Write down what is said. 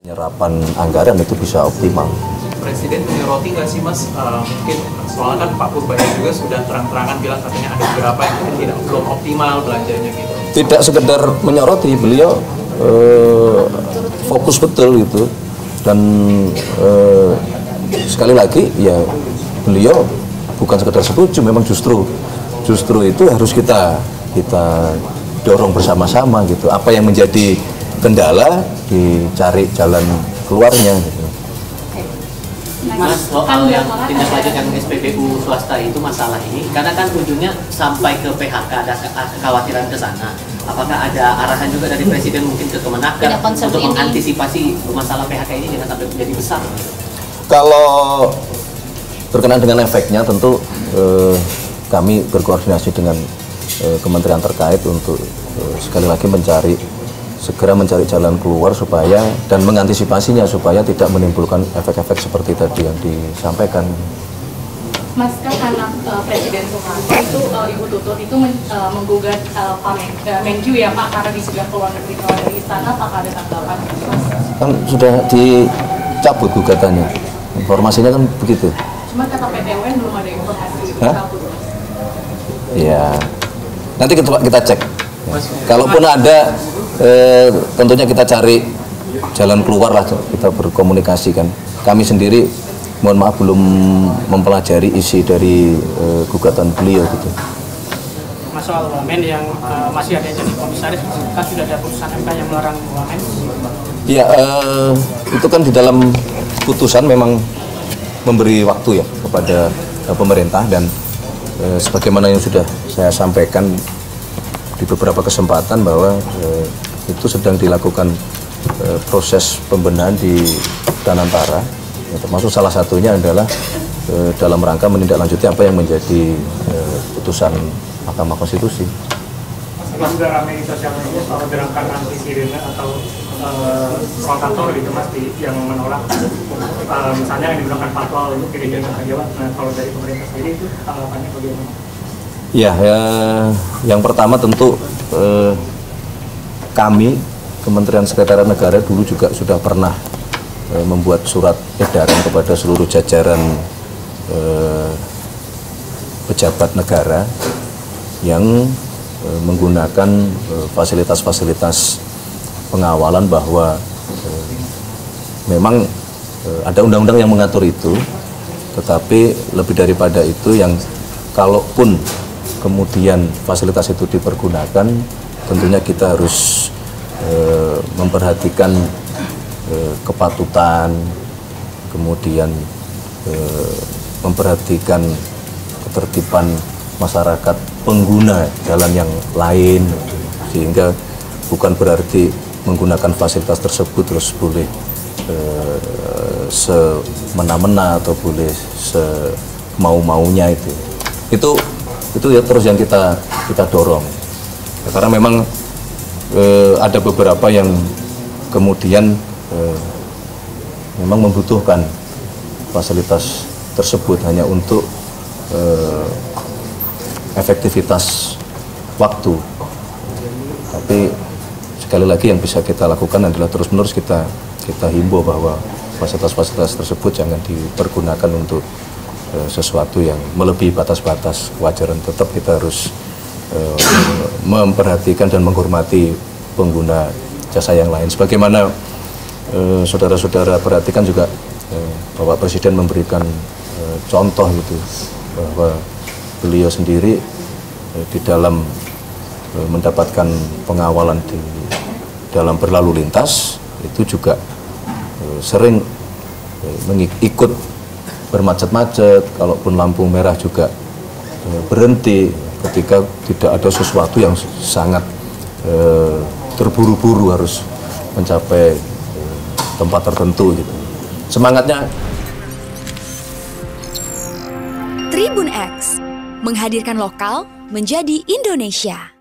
Penyerapan anggaran itu bisa optimal. Presiden menyoroti nggak sih Mas, mungkin soalnya kan Pak Purbaya juga sudah terang-terangan bilang katanya ada beberapa yang mungkin belum optimal belanjanya gitu. Tidak sekedar menyoroti, beliau fokus betul gitu. Dan sekali lagi ya beliau bukan sekedar setuju, memang justru itu harus kita dorong bersama-sama gitu. Apa yang menjadi kendala dicari jalan keluarnya gitu. Mas, soal yang tindak lanjut yang SPBU swasta itu masalah ini, karena kan ujungnya sampai ke PHK, ada kekhawatiran ke sana. Apakah ada arahan juga dari Presiden mungkin ke Kemenaker untuk mengantisipasi masalah PHK ini jangan sampai menjadi besar? Kalau berkenaan dengan efeknya, tentu kami berkoordinasi dengan kementerian terkait untuk sekali lagi segera mencari jalan keluar supaya dan mengantisipasinya supaya tidak menimbulkan efek-efek seperti tadi yang disampaikan. Mas, kan anak Presiden Soekarno itu Ibu Tutut itu menggugat Menju ya Pak, karena disuruh keluar negeri dari istana. Apakah ada tanggapan Mas? Kan sudah dicabut gugatannya, informasinya kan begitu. Cuma kata PT UN belum ada informasi dicabut. Ya, nanti kita cek. Kalaupun ada, tentunya kita cari jalan keluar lah, kita berkomunikasi kan. Kami sendiri, mohon maaf, belum mempelajari isi dari gugatan beliau gitu. Mas, soal wamen yang masih ada jadi komisaris, kan sudah ada putusan MK yang melarang wamen? Ya, itu kan di dalam putusan memang memberi waktu ya kepada pemerintah dan sebagaimana yang sudah saya sampaikan di beberapa kesempatan bahwa itu sedang dilakukan proses pembenahan di Danantara, termasuk salah satunya adalah dalam rangka menindaklanjuti apa yang menjadi putusan Mahkamah Konstitusi. Mas, juga ramai di sosial media soal gerakan anti sirine atau provokator gitu Mas, yang menolak misalnya yang digunakan fatwa untuk gereja Jawa. Nah, kalau dari pemerintah sendiri itu tanggapannya bagaimana? Ya, yang pertama tentu kami Kementerian Sekretariat Negara dulu juga sudah pernah membuat surat edaran kepada seluruh jajaran pejabat negara yang menggunakan fasilitas-fasilitas pengawalan bahwa memang ada undang-undang yang mengatur itu, tetapi lebih daripada itu yang kalaupun kemudian fasilitas itu dipergunakan, tentunya kita harus memperhatikan kepatutan, kemudian memperhatikan ketertiban masyarakat pengguna jalan yang lain, sehingga bukan berarti menggunakan fasilitas tersebut terus boleh semena-mena atau boleh semau-maunya itu ya terus yang kita dorong ya, karena memang ada beberapa yang kemudian memang membutuhkan fasilitas tersebut hanya untuk efektivitas waktu, tapi sekali lagi yang bisa kita lakukan adalah terus-menerus kita himbau bahwa fasilitas-fasilitas tersebut jangan dipergunakan untuk sesuatu yang melebihi batas-batas kewajaran. Tetap kita harus memperhatikan dan menghormati pengguna jasa yang lain. Sebagaimana saudara-saudara perhatikan juga Bapak Presiden memberikan contoh gitu, bahwa beliau sendiri di dalam mendapatkan pengawalan di dalam berlalu lintas itu juga sering ikut bermacet-macet, kalaupun lampu merah juga berhenti ketika tidak ada sesuatu yang sangat terburu-buru harus mencapai tempat tertentu gitu. Semangatnya. Tribun X menghadirkan lokal menjadi Indonesia.